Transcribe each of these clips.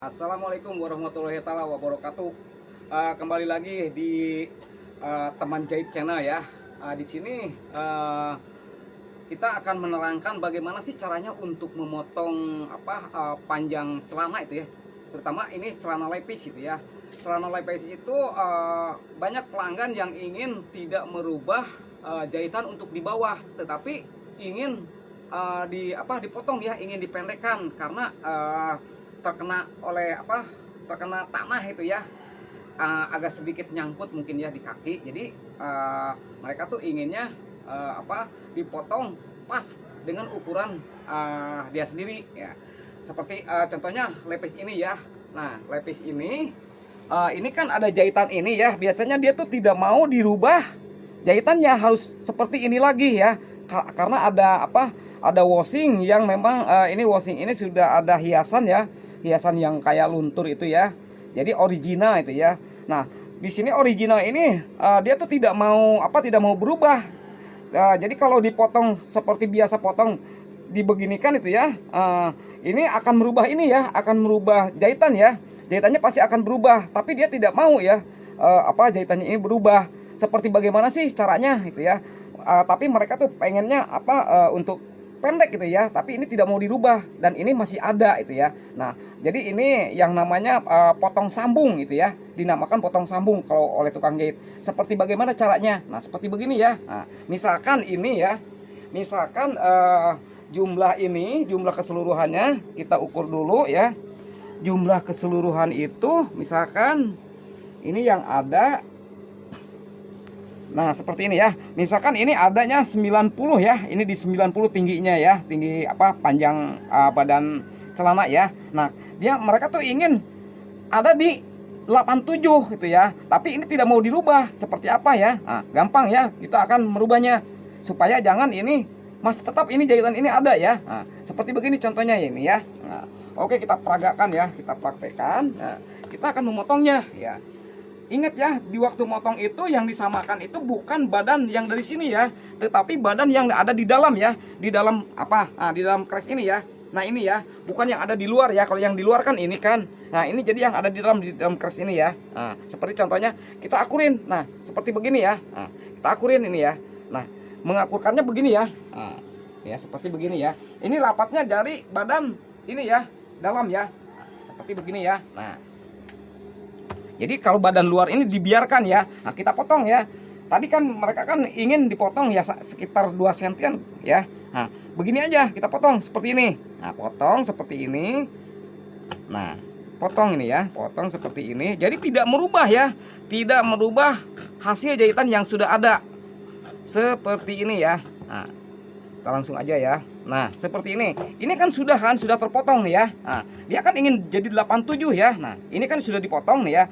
Assalamualaikum warahmatullahi wabarakatuh. Kembali lagi di teman jahit channel ya. Di sini kita akan menerangkan bagaimana sih caranya untuk memotong panjang celana itu ya. Terutama ini celana lepis itu ya. Celana lepis itu banyak pelanggan yang ingin tidak merubah jahitan untuk di bawah, tetapi ingin dipotong ya, ingin dipendekkan karena terkena oleh terkena tanah itu ya, agak sedikit nyangkut mungkin ya di kaki. Jadi mereka tuh inginnya dipotong pas dengan ukuran dia sendiri ya, seperti contohnya lepis ini ya. Nah, lepis ini kan ada jahitan ini ya, biasanya dia tuh tidak mau dirubah jahitannya, harus seperti ini lagi ya, karena ada washing yang memang ini washing ini sudah ada hiasan ya, hiasan yang kayak luntur itu ya. Jadi original itu ya. Nah, di sini original ini dia tuh tidak mau berubah. Jadi kalau dipotong seperti biasa potong dibeginikan itu ya, ini akan merubah ini ya, akan merubah jahitan ya. Jahitannya pasti akan berubah, tapi dia tidak mau ya, jahitannya ini berubah. Seperti bagaimana sih caranya itu ya? Tapi mereka tuh pengennya untuk pendek gitu ya, tapi ini tidak mau dirubah dan ini masih ada itu ya. Nah, jadi ini yang namanya potong sambung gitu ya, dinamakan potong sambung kalau oleh tukang jahit. Seperti bagaimana caranya? Nah, seperti begini ya. Nah, misalkan ini ya, misalkan jumlah keseluruhannya kita ukur dulu ya. Jumlah keseluruhan itu misalkan ini yang ada. Nah, seperti ini ya. Misalkan ini adanya 90 ya. Ini di 90 tingginya ya. Tinggi panjang badan celana ya. Nah, mereka tuh ingin ada di 87 gitu ya. Tapi ini tidak mau dirubah. Seperti apa ya? Nah, gampang ya. Kita akan merubahnya supaya jangan ini masih tetap ini jahitan ini ada ya. Nah, seperti begini contohnya ini ya. Nah, oke, kita peragakan ya. Kita praktekkan. Nah, kita akan memotongnya ya. Ingat ya, di waktu motong itu yang disamakan itu bukan badan yang dari sini ya, tetapi badan yang ada di dalam ya, di dalam di dalam keris ini ya. Nah, ini ya, bukan yang ada di luar ya. Kalau yang di luar kan ini kan. Nah, ini jadi yang ada di dalam keris ini ya. Nah, seperti contohnya kita akurin. Nah, seperti begini ya. Nah, kita akurin ini ya. Nah, mengakurkannya begini ya. Nah, ya seperti begini ya. Ini rapatnya dari badan ini ya, dalam ya. Nah, seperti begini ya. Nah, jadi kalau badan luar ini dibiarkan ya. Nah, kita potong ya. Tadi kan mereka kan ingin dipotong ya sekitar 2 sentian ya. Nah, begini aja kita potong seperti ini. Nah, potong seperti ini. Nah, potong ini ya, potong seperti ini. Jadi tidak merubah ya. Tidak merubah hasil jahitan yang sudah ada. Seperti ini ya. Nah, kita langsung aja ya. Nah, seperti ini. Ini kan sudah terpotong nih ya. Nah, dia kan ingin jadi 87 ya. Nah, ini kan sudah dipotong nih ya.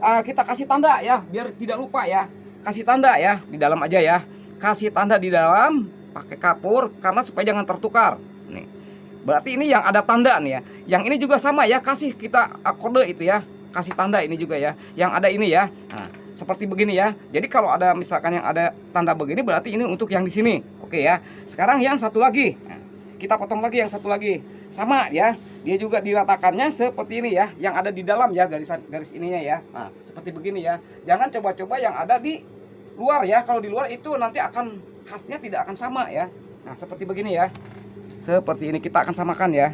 Kita kasih tanda ya, biar tidak lupa ya. Kasih tanda ya di dalam aja ya. Kasih tanda di dalam pakai kapur karena supaya jangan tertukar. Nih. Berarti ini yang ada tanda nih ya. Yang ini juga sama ya, kasih kita kode itu ya. Kasih tanda ini juga ya. Yang ada ini ya. Nah, seperti begini ya. Jadi kalau ada misalkan yang ada tanda begini berarti ini untuk yang di sini. Oke ya. Sekarang yang satu lagi. Nah, kita potong lagi yang satu lagi. Sama ya. Dia juga diratakannya seperti ini ya. Yang ada di dalam ya, garis ininya ya. Nah, seperti begini ya. Jangan coba-coba yang ada di luar ya. Kalau di luar itu nanti akan khasnya tidak akan sama ya. Nah, seperti begini ya. Seperti ini kita akan samakan ya.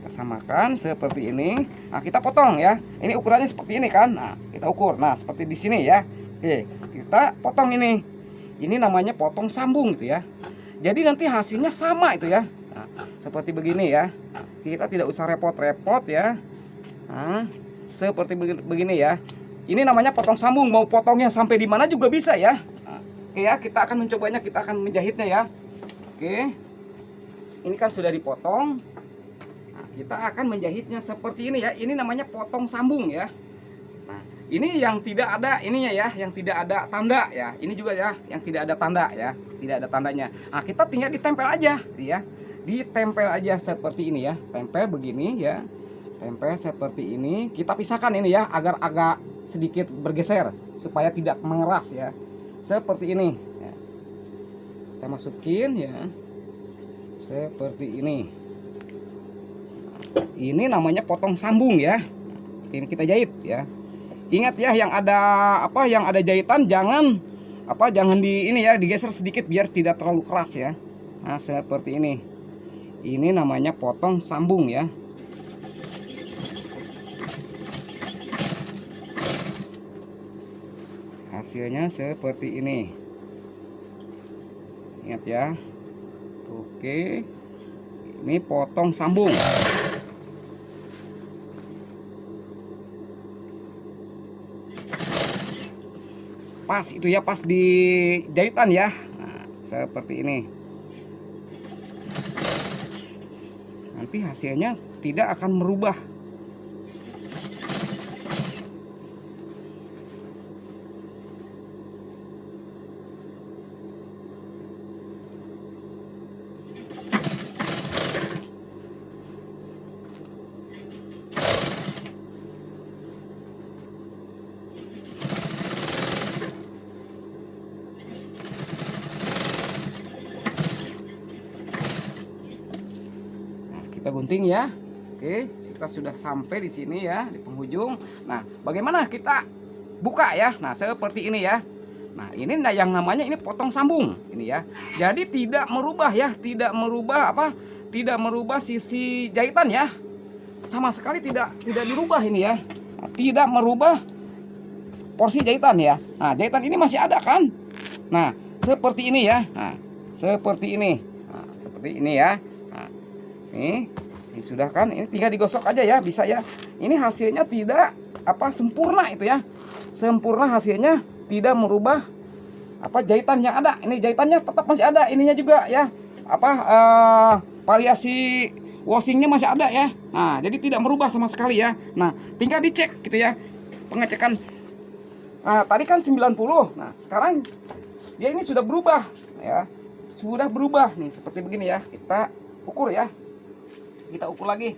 Kita samakan seperti ini. Nah, kita potong ya. Ini ukurannya seperti ini kan. Nah, kita ukur. Nah, seperti di sini ya. Oke, kita potong ini. Ini namanya potong sambung gitu ya. Jadi nanti hasilnya sama itu ya. Nah, seperti begini ya. Kita tidak usah repot-repot ya. Nah, seperti begini ya. Ini namanya potong sambung. Mau potongnya sampai di mana juga bisa ya. Nah, oke ya, kita akan mencobanya, kita akan menjahitnya ya. Oke. Ini kan sudah dipotong. Nah, kita akan menjahitnya seperti ini ya. Ini namanya potong sambung ya. Nah, ini yang tidak ada ininya ya, yang tidak ada tanda ya. Ini juga ya, yang tidak ada tanda ya, tidak ada tandanya. Nah, kita tinggal ditempel aja ya. Ditempel aja seperti ini ya. Tempel begini ya. Tempel seperti ini. Kita pisahkan ini ya agar agak sedikit bergeser supaya tidak mengeras ya. Seperti ini ya. Kita masukin ya. Seperti ini. Ini namanya potong sambung ya. Ini kita jahit ya. Ingat ya, yang ada yang ada jahitan jangan jangan di ini ya, digeser sedikit biar tidak terlalu keras ya. Nah, seperti ini. Ini namanya potong sambung ya. Hasilnya seperti ini. Ingat ya. Oke. Ini potong sambung. Pas itu ya, pas di jahitan ya. Nah, seperti ini. Nanti hasilnya tidak akan merubah. Kita gunting ya. Oke, kita sudah sampai di sini ya, di penghujung. Nah, bagaimana kita buka ya? Nah, seperti ini ya. Nah, ini yang namanya ini potong sambung ini ya. Jadi tidak merubah ya, tidak merubah Tidak merubah sisi jahitan ya. Sama sekali tidak dirubah ini ya. Nah, tidak merubah porsi jahitan ya. Nah, jahitan ini masih ada kan? Nah, seperti ini ya. Nah, seperti ini. Nah, seperti ini ya. Nah, ini sudah kan, ini tinggal digosok aja ya, bisa ya. Ini hasilnya tidak sempurna itu ya. Sempurna hasilnya, tidak merubah jahitan yang ada. Ini jahitannya tetap masih ada, ininya juga ya. Variasi washingnya masih ada ya. Nah, jadi tidak merubah sama sekali ya. Nah, tinggal dicek gitu ya. Pengecekan. Nah, tadi kan 90. Nah, sekarang dia ini sudah berubah ya. Sudah berubah nih seperti begini ya. Kita ukur ya. Kita ukur lagi.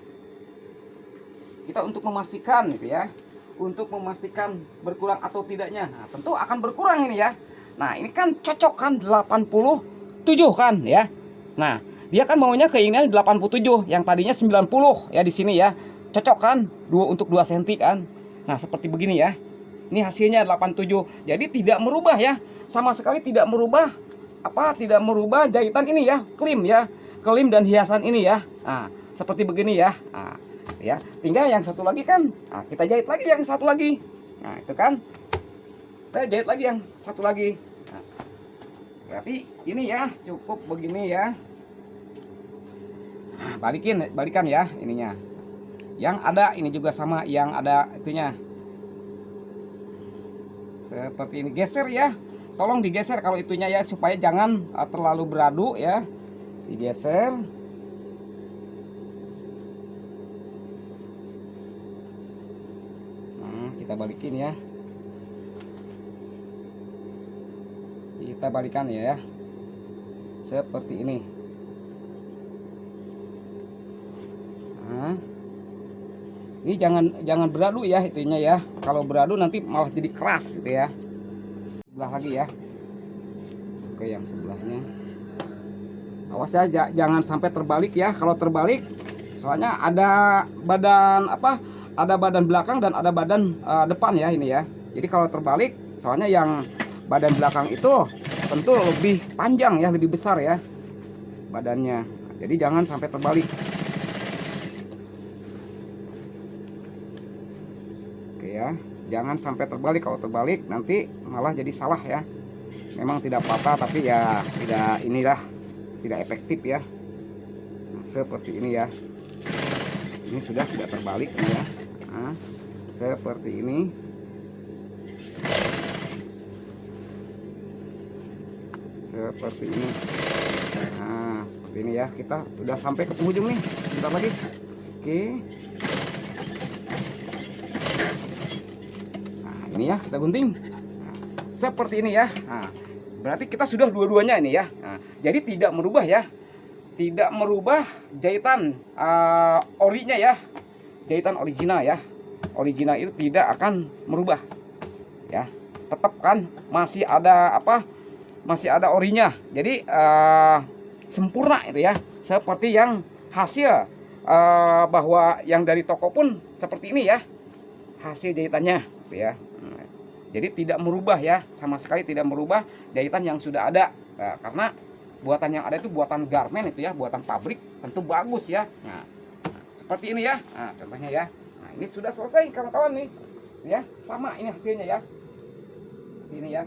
Kita untuk memastikan gitu ya. Untuk memastikan berkurang atau tidaknya. Nah, tentu akan berkurang ini ya. Nah, ini kan cocok kan 87 kan ya. Nah, dia kan maunya keinginan 87, yang tadinya 90 ya di sini ya. Cocok kan? Untuk 2 cm kan. Nah, seperti begini ya. Ini hasilnya 87. Jadi tidak merubah ya. Sama sekali tidak merubah tidak merubah jahitan ini ya, klim ya. Klim dan hiasan ini ya. Nah, seperti begini ya. Nah, ya, tinggal yang satu lagi kan. Nah, kita jahit lagi yang satu lagi. Nah, itu kan. Kita jahit lagi yang satu lagi. Nah, berarti ini ya, cukup begini ya. Nah, balikan ya ininya. Yang ada ini juga sama yang ada itunya. Seperti ini, geser ya. Tolong digeser kalau itunya ya, supaya jangan terlalu beradu ya. Digeser. Kita balikin ya. Kita balikan ya. Seperti ini. Nah, ini jangan beradu ya itunya ya. Kalau beradu nanti malah jadi keras gitu ya. Sebelah lagi ya. Oke, yang sebelahnya. Awas ya, jangan sampai terbalik ya. Kalau terbalik, soalnya ada badan ada badan belakang dan ada badan depan ya ini ya. Jadi kalau terbalik, soalnya yang badan belakang itu tentu lebih panjang ya, lebih besar ya badannya. Jadi jangan sampai terbalik. Oke ya, jangan sampai terbalik. Kalau terbalik nanti malah jadi salah ya. Memang tidak apa-apa, tapi ya tidak efektif ya. Nah, seperti ini ya. Ini sudah tidak terbalik ya. Nah, seperti ini. Seperti ini. Nah, seperti ini ya. Kita udah sampai ke penghujung nih. Bentar lagi. Oke. Nah, ini ya, kita gunting. Nah, seperti ini ya. Nah, berarti kita sudah dua-duanya ini ya. Nah, jadi tidak merubah ya. Tidak merubah jahitan orinya ya. Jahitan original ya. Original itu tidak akan merubah ya. Tetap kan masih ada masih ada orinya. Jadi sempurna itu ya. Seperti yang hasil bahwa yang dari toko pun seperti ini ya hasil jahitannya gitu ya. Jadi tidak merubah ya, sama sekali tidak merubah jahitan yang sudah ada. Nah, karena buatan yang ada itu buatan garment itu ya, buatan pabrik, tentu bagus ya. Nah, seperti ini ya. Nah, contohnya ya. Nah, ini sudah selesai kawan-kawan nih. Ya, sama ini hasilnya ya. Ini ya.